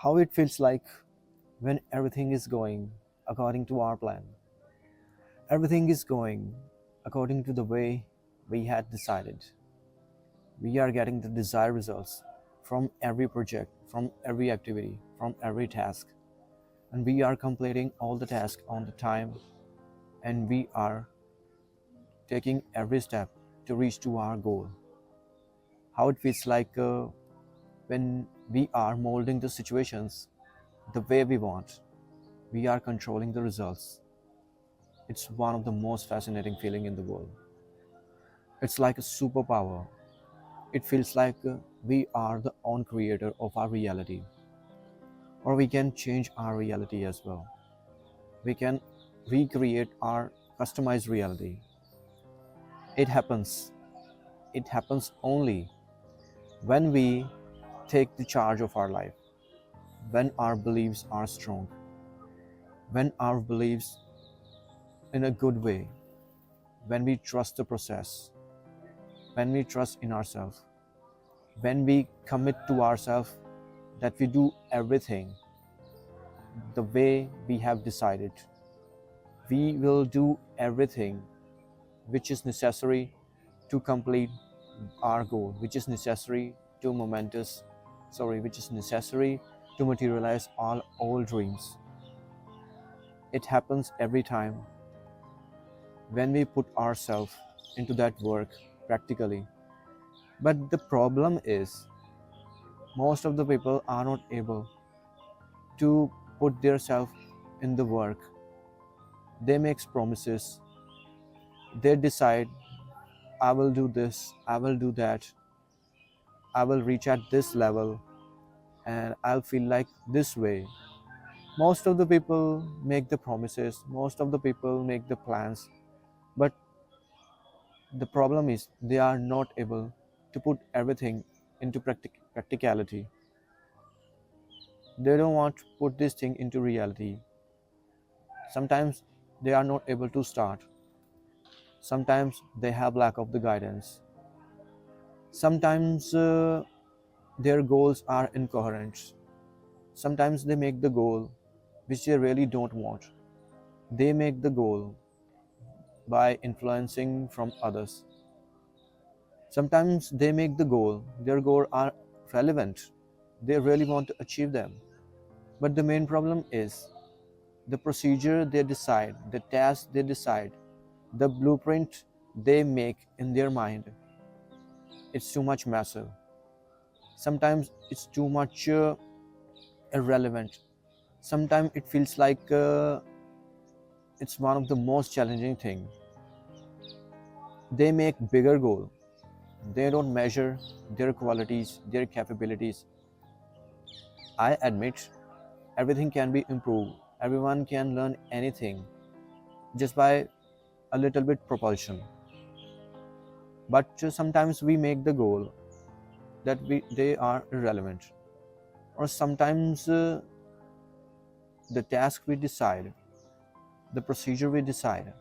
How it feels like when everything is going according to our plan. Everything is going according to the way we had decided. We are getting the desired results from every project, from every activity, from every task. And we are completing all the tasks on the time, and we are taking every step to reach to our goal. How it feels like when we are molding the situations the way we want. We are controlling the results. It's one of the most fascinating feeling in the world. It's like a superpower. It feels like we are the own creator of our reality, or we can change our reality as well. We can recreate our customized reality. It happens. It happens only when we take the charge of our life, when our beliefs are strong, when our beliefs in a good way, when we trust the process, when we trust in ourselves, when we commit to ourselves that we do everything the way we have decided. We will do everything which is necessary to complete our goal, which is necessary to which is necessary to materialize all old dreams. It happens every time when we put ourselves into that work practically. But the problem is, most of the people are not able to put themselves in the work. They make promises, they decide, I will do this, I will do that, I will reach at this level, and I'll feel like this way. Most of the people make the promises, most of the people make the plans, but the problem is they are not able to put everything into practicality. They don't want to put this thing into reality. Sometimes they are not able to start. Sometimes they have lack of the guidance. Sometimes their goals are incoherent. Sometimes they make the goal which they really don't want. They make the goal by influencing from others. Sometimes they make the goal, their goals are relevant. They really want to achieve them. But the main problem is the procedure they decide, the task they decide, the blueprint they make in their mind. It's too much massive. Sometimes it's too much irrelevant. Sometimes it feels like it's one of the most challenging thing. They make bigger goal. They don't measure their qualities, their capabilities. I admit everything can be improved. Everyone can learn anything just by a little bit propulsion. But sometimes we make the goal that they are irrelevant. Or sometimes the task we decide, the procedure we decide,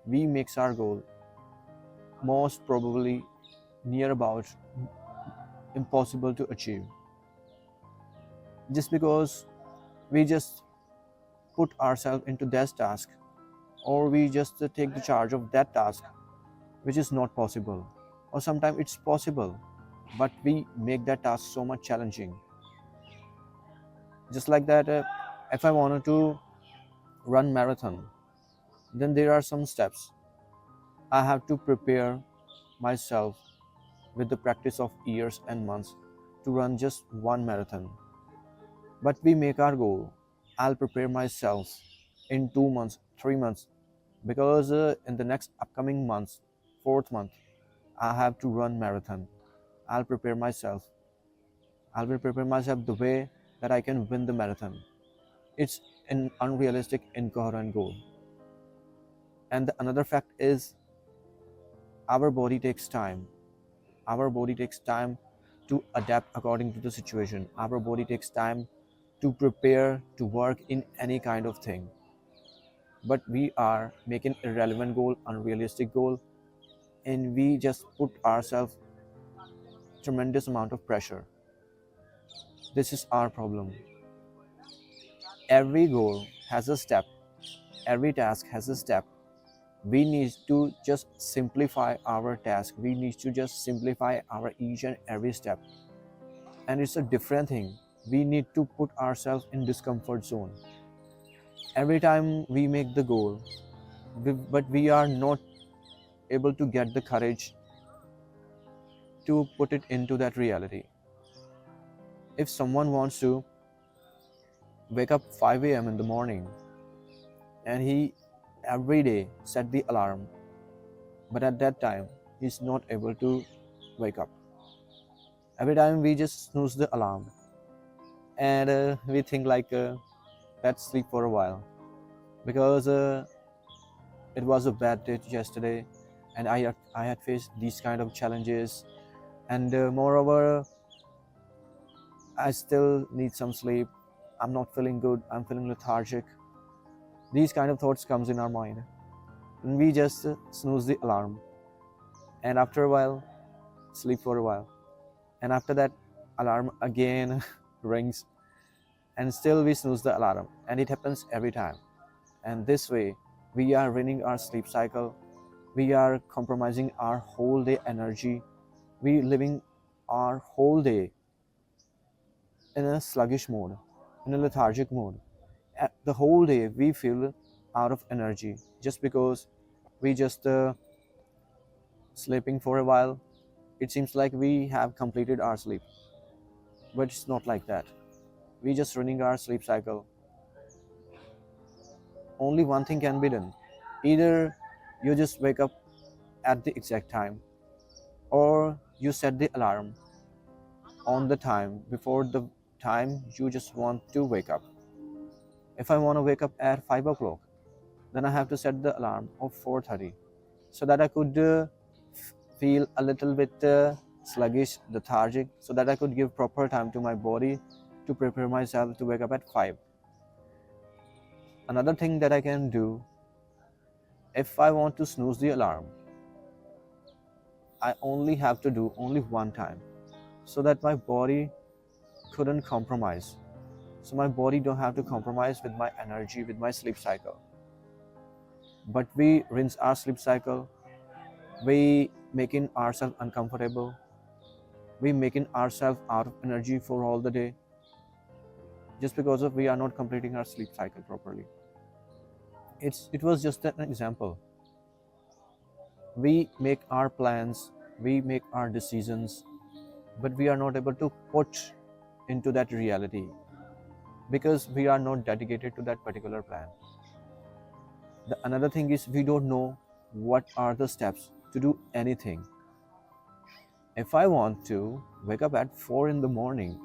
we makes our goal most probably near about impossible to achieve. Just because we just put ourselves into that task, or we just take the charge of that task which is not possible, or sometimes it's possible but we make that task so much challenging. Just like that, if I wanted to run marathon, then there are some steps. I have to prepare myself with the practice of years and months to run just one marathon. But we make our goal, I'll prepare myself in 2 months, 3 months, because in the next upcoming months, fourth month, I have to run marathon. I'll prepare myself. I will prepare myself the way that I can win the marathon. It's an unrealistic, incoherent goal. And the another fact is our body takes time. Our body takes time to adapt according to the situation. Our body takes time to prepare to work in any kind of thing. But we are making irrelevant goal, unrealistic goal, and we just put ourselves tremendous amount of pressure. This is our problem. Every goal has a step, every task has a step. We need to just simplify our task. We need to just simplify our each and every step. And it's a different thing. We need to put ourselves in discomfort zone. Every time we make the goal, but we are not able to get the courage to put it into that reality. If someone wants to wake up 5 a.m. in the morning and he every day set the alarm, but at that time he's not able to wake up. Every time we just snooze the alarm and we think like let's sleep for a while because it was a bad day yesterday and I had faced these kind of challenges, and moreover I still need some sleep. I'm not feeling good. I'm feeling lethargic. These kind of thoughts comes in our mind, and we just snooze the alarm, and after a while, sleep for a while, and after that, alarm again rings, and still we snooze the alarm, and it happens every time. And this way, we are ruining our sleep cycle. We are compromising our whole day energy. We living our whole day in a sluggish mode, in a lethargic mode. The whole day we feel out of energy just because we just sleeping for a while. It seems like we have completed our sleep, but it's not like that. We just running our sleep cycle. Only one thing can be done. Either you just wake up at the exact time, or you set the alarm on the time before the time you just want to wake up. If I want to wake up at 5 o'clock, then I have to set the alarm of 4:30 so that I could feel a little bit sluggish, lethargic, so that I could give proper time to my body to prepare myself to wake up at 5. Another thing that I can do, if I want to snooze the alarm, I only have to do only one time so that my body couldn't compromise. So my body don't have to compromise with my energy, with my sleep cycle. But we rinse our sleep cycle, we making ourselves uncomfortable, we making ourselves out of energy for all the day just because of we are not completing our sleep cycle properly. It was just an example. We make our plans, we make our decisions, but we are not able to put into that reality because we are not dedicated to that particular plan. Another thing is we don't know what are the steps to do anything. If I want to wake up at 4 in the morning,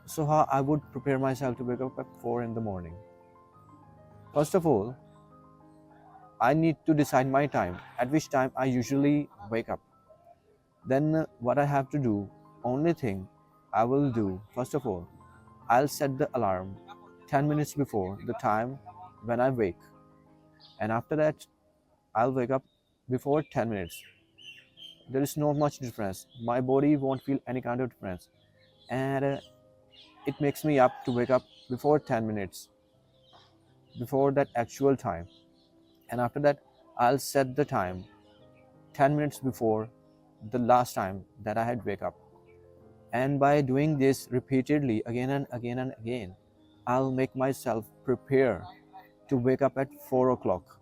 so how I would prepare myself to wake up at 4 in the morning? First of all, I need to decide my time, at which time I usually wake up. Then what I have to do, only thing I will do, first of all, I'll set the alarm 10 minutes before the time when I wake. And after that, I'll wake up before 10 minutes. There is not much difference. My body won't feel any kind of difference. And it makes me up to wake up before 10 minutes, before that actual time. And after that, I'll set the time 10 minutes before the last time that I had wake up. And by doing this repeatedly again and again and again, I'll make myself prepare to wake up at 4 o'clock.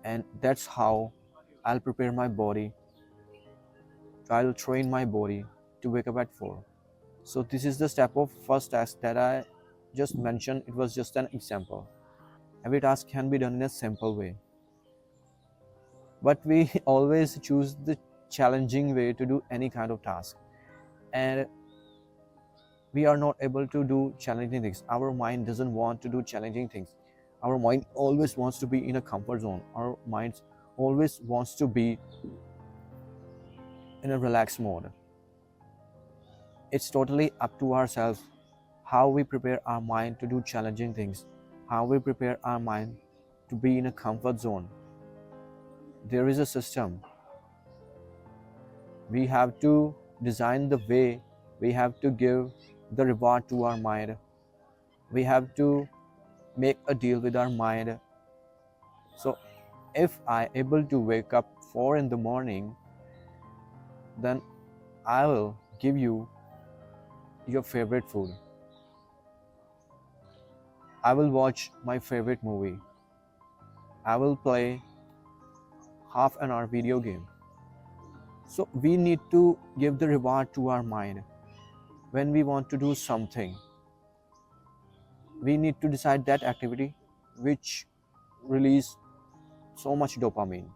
And that's how I'll prepare my body. I'll train my body to wake up at 4. So this is the step of first task that I just mentioned. It was just an example. Every task can be done in a simple way. But we always choose the challenging way to do any kind of task. And we are not able to do challenging things. Our mind doesn't want to do challenging things. Our mind always wants to be in a comfort zone. Our mind always wants to be in a relaxed mode. It's totally up to ourselves how we prepare our mind to do challenging things, how we prepare our mind to be in a comfort zone. There is a system. We have to design the way, we have to give the reward to our mind We have to make a deal with our mind. So if I able to wake up 4 in the morning, then I will give you your favorite food. I will watch my favorite movie. I will play half an hour video game. So we need to give the reward to our mind. When we want to do something, we need to decide that activity which release so much dopamine,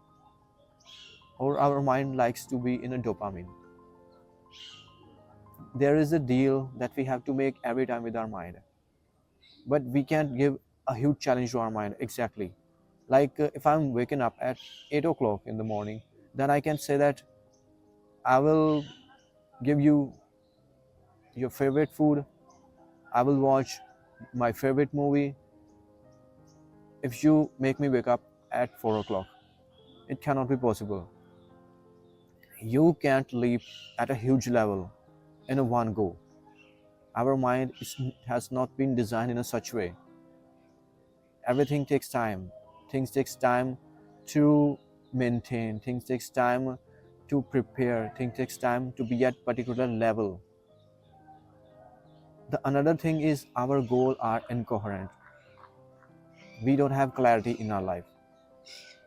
or our mind likes to be in a dopamine. There is a deal that we have to make every time with our mind, but we can't give a huge challenge to our mind. Exactly, like if I'm waking up at 8 o'clock in the morning, then I can say that I will give you your favorite food, I will watch my favorite movie. If you make me wake up at 4 o'clock, it cannot be possible. You can't leap at a huge level in a one go. Our mind has not been designed in a such way. Everything takes time. Things takes time to maintain. Things takes time to prepare. Things takes time to be at particular level. The another thing is our goals are incoherent. We don't have clarity in our life.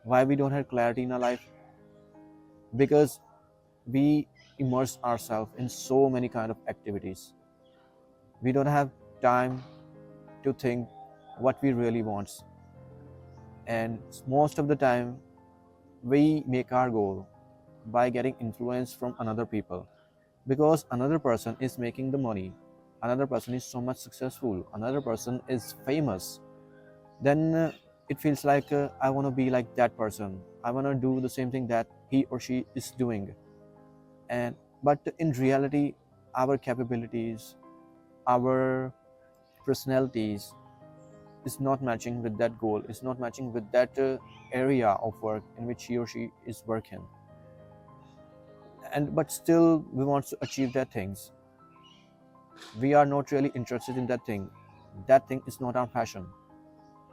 Why we don't have clarity in our life? Because we immerse ourselves in so many kind of activities. We don't have time to think what we really want, and most of the time we make our goal by getting influence from another people, because another person is making the money, another person is so much successful, another person is famous. Then it feels like I want to be like that person, I want to do the same thing that he or she is doing. And but in reality, our capabilities, our personalities is not matching with that goal, is not matching with that area of work in which he or she is working. And but still we want to achieve that things. We are not really interested in that thing. That thing is not our passion,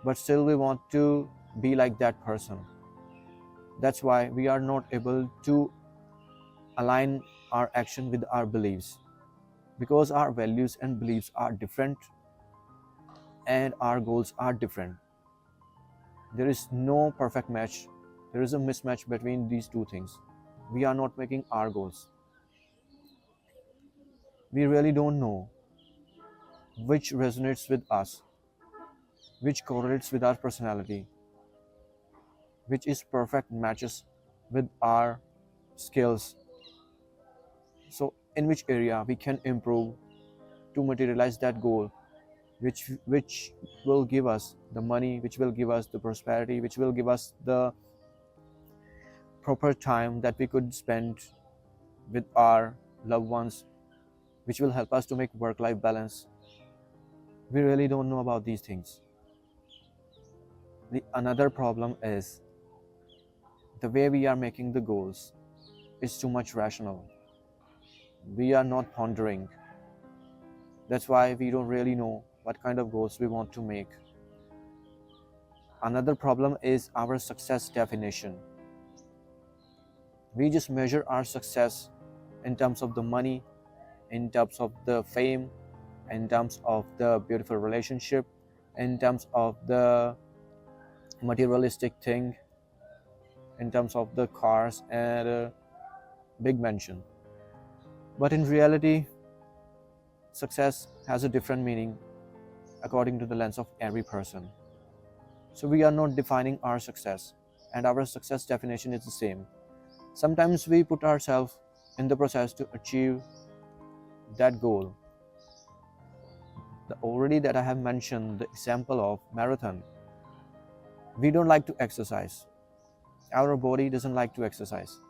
but still we want to be like that person. That's why we are not able to align our action with our beliefs, because our values and beliefs are different and our goals are different. There is no perfect match. There is a mismatch between these two things. We are not making our goals. We really don't know which resonates with us, which correlates with our personality, which is perfect matches with our skills. So in which area we can improve to materialize that goal, which will give us the money, which will give us the prosperity, which will give us the proper time that we could spend with our loved ones, which will help us to make work life balance. We really don't know about these things. The another problem is the way we are making the goals is too much rational. We are not pondering. That's why we don't really know what kind of goals we want to make. Another problem is our success definition. We just measure our success in terms of the money, in terms of the fame, in terms of the beautiful relationship, in terms of the materialistic thing, in terms of the cars and big mansion. But in reality, success has a different meaning according to the lens of every person. So we are not defining our success, and our success definition is the same. Sometimes we put ourselves in the process to achieve that goal. The already that I have mentioned the example of marathon. We don't like to exercise. Our body doesn't like to exercise.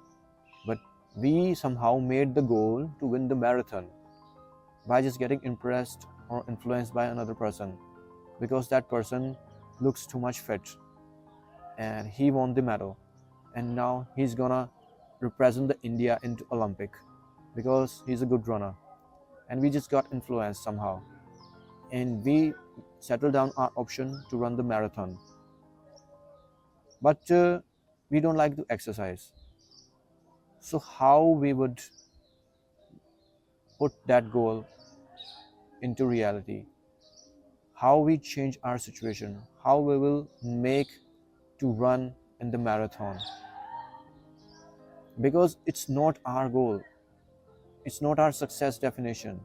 But we somehow made the goal to win the marathon by just getting impressed or influenced by another person, because that person looks too much fit and he won the medal, and now he's gonna represent the India into Olympic because he's a good runner. And we just got influenced somehow, and we settle down our option to run the marathon. But we don't like to exercise. So how we would put that goal into reality? How we change our situation? How we will make to run in the marathon? Because it's not our goal. It's not our success definition.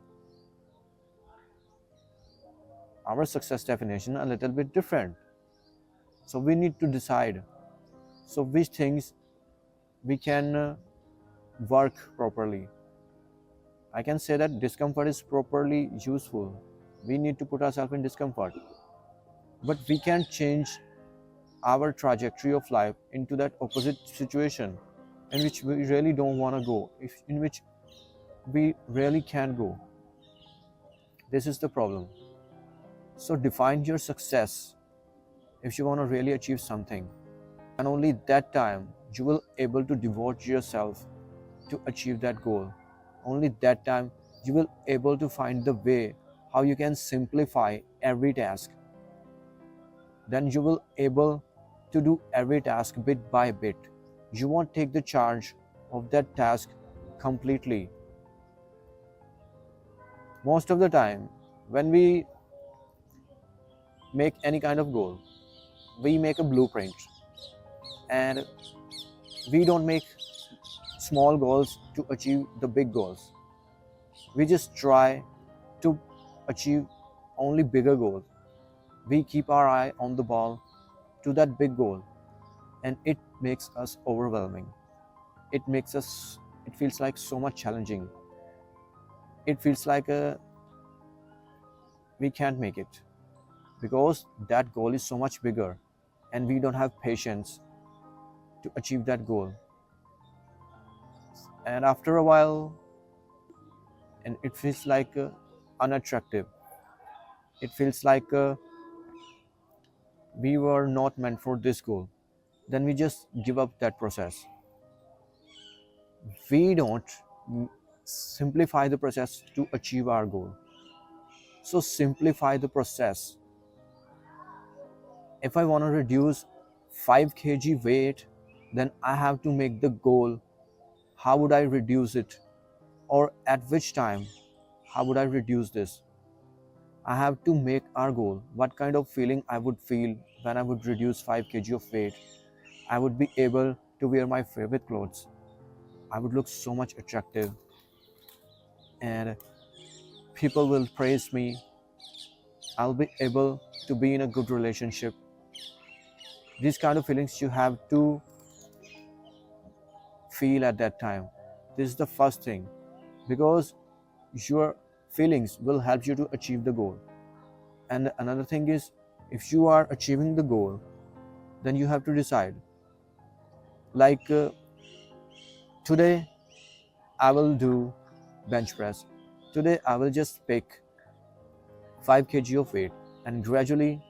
Our success definition a little bit different. So we need to decide. So which things we can work properly. I can say that discomfort is properly useful. We need to put ourselves in discomfort. But we can change our trajectory of life into that opposite situation in which we really don't want to go, in which we really can go. This is the problem. So define your success if you want to really achieve something. And only that time you will able to devote yourself to achieve that goal. Only that time you will able to find the way how you can simplify every task. Then you will able to do every task bit by bit. You won't take the charge of that task completely. Most of the time when we make any kind of goal, we make a blueprint, and we don't make small goals to achieve the big goals. We just try to achieve only bigger goals. We keep our eye on the ball to that big goal, and it makes us overwhelming. It feels like so much challenging. It feels like we can't make it because that goal is so much bigger, and we don't have patience to achieve that goal. And after a while, and it feels like unattractive. It feels like we were not meant for this goal. Then we just give up that process. We don't simplify the process to achieve our goal. So simplify the process. If I want to reduce 5 kg weight, then I have to make the goal. How would I reduce it? Or at which time? How would I reduce this? I have to make our goal. What kind of feeling I would feel when I would reduce 5 kg of weight? I would be able to wear my favorite clothes. I would look so much attractive, and people will praise me. I'll be able to be in a good relationship. These kind of feelings you have to feel at that time. This is the first thing, because your feelings will help you to achieve the goal. And another thing is, if you are achieving the goal, then you have to decide, like today I will do bench press. Today I will just pick 5 kg of weight, and gradually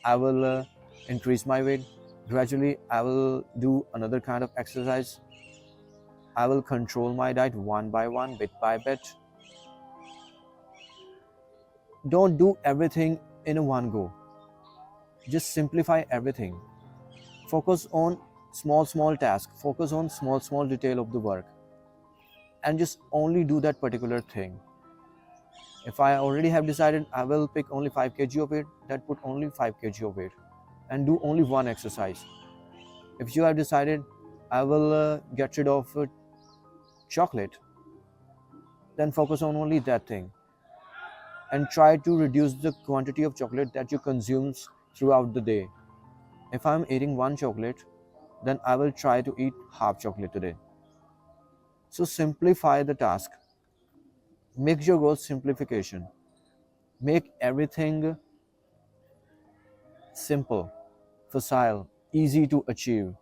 I will increase my weight. Gradually I will do another kind of exercise. I will control my diet one by one, bit by bit. Don't do everything in a one go. Just simplify everything. Focus on small tasks. Focus on small detail of the work, and just only do that particular thing. If I already have decided I will pick only 5 kg of it, then put only 5 kg of it and do only one exercise. If you have decided I will get rid of chocolate, then focus on only that thing and try to reduce the quantity of chocolate that you consume throughout the day. If I'm eating one chocolate, then I will try to eat half chocolate today. So simplify the task. Make your goal simplification. Make everything simple, facile, easy to achieve,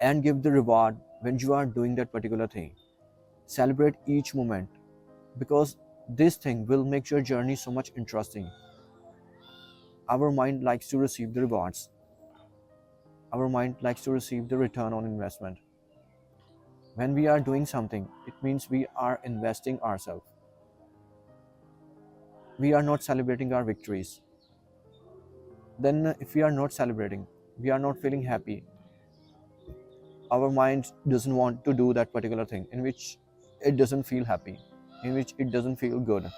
and give the reward when you are doing that particular thing. Celebrate each moment, because this thing will make your journey so much interesting. Our mind likes to receive the rewards. Our mind likes to receive the return on investment. When we are doing something, it means we are investing ourselves. we are not celebrating our victories, then if we are not celebrating, we are not feeling happy, our mind doesn't want to do that particular thing in which it doesn't feel happy, in which it doesn't feel good.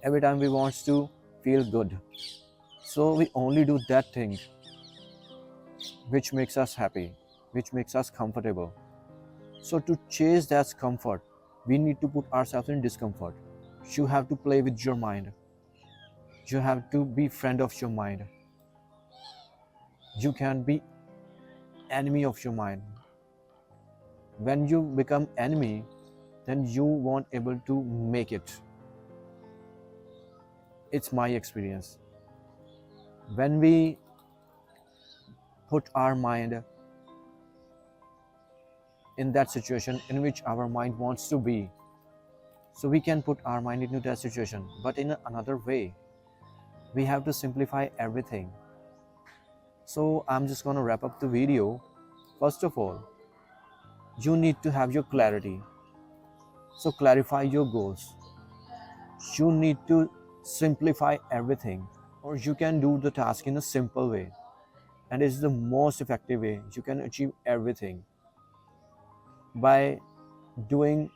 Every time we want to feel good, so we only do that thing which makes us happy, which makes us comfortable. So to chase that comfort, we need to put ourselves in discomfort. You have to play with your mind. You have to be friend of your mind. You can be enemy of your mind. When you become enemy, then you won't able to make it. It's my experience. When we put our mind in that situation in which our mind wants to be, so we can put our mind into that situation, but in another way, we have to simplify everything. So I'm just going to wrap up the video. First of all, you need to have your clarity. So clarify your goals. You need to simplify everything, or you can do the task in a simple way, and it's the most effective way you can achieve everything, by doing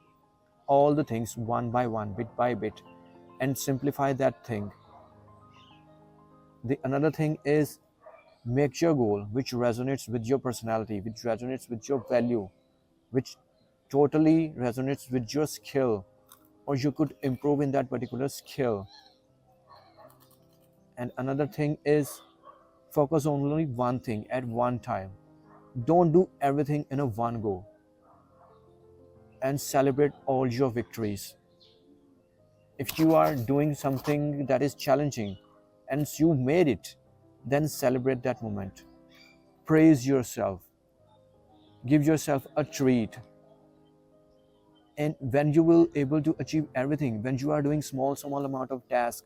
all the things one by one, bit by bit, and simplify that thing. The another thing is, make your goal which resonates with your personality, which resonates with your value, which totally resonates with your skill, or you could improve in that particular skill. And another thing is, focus on only one thing at one time. Don't do everything in a one go, and celebrate all your victories. If you are doing something that is challenging and you made it, then celebrate that moment. Praise yourself. Give yourself a treat. And when you will able to achieve everything, when you are doing small amount of task,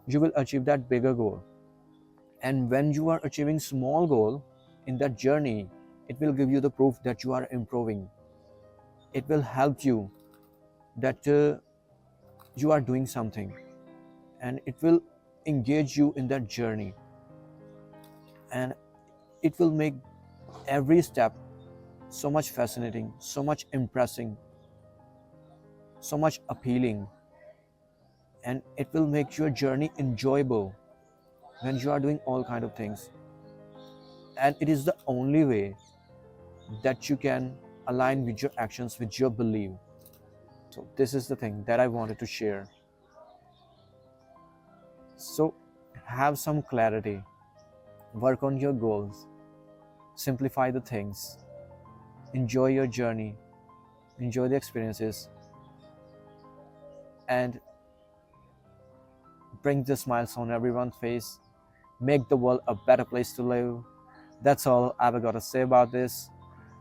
you will achieve that bigger goal. And when you are achieving small goal in that journey, it will give you the proof that you are improving. It will help you that you are doing something, and it will engage you in that journey, and it will make every step so much fascinating, so much impressing, so much appealing, and it will make your journey enjoyable when you are doing all kind of things. And it is the only way that you can align with your actions, with your belief. So this is the thing that I wanted to share. So have some clarity, work on your goals, simplify the things, enjoy your journey, enjoy the experiences, and bring the smiles on everyone's face. Make the world a better place to live. That's all I've got to say about this.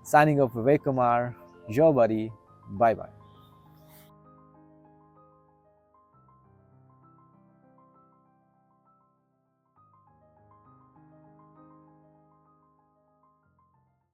Signing off, Vivek Kumar, your buddy. Bye bye.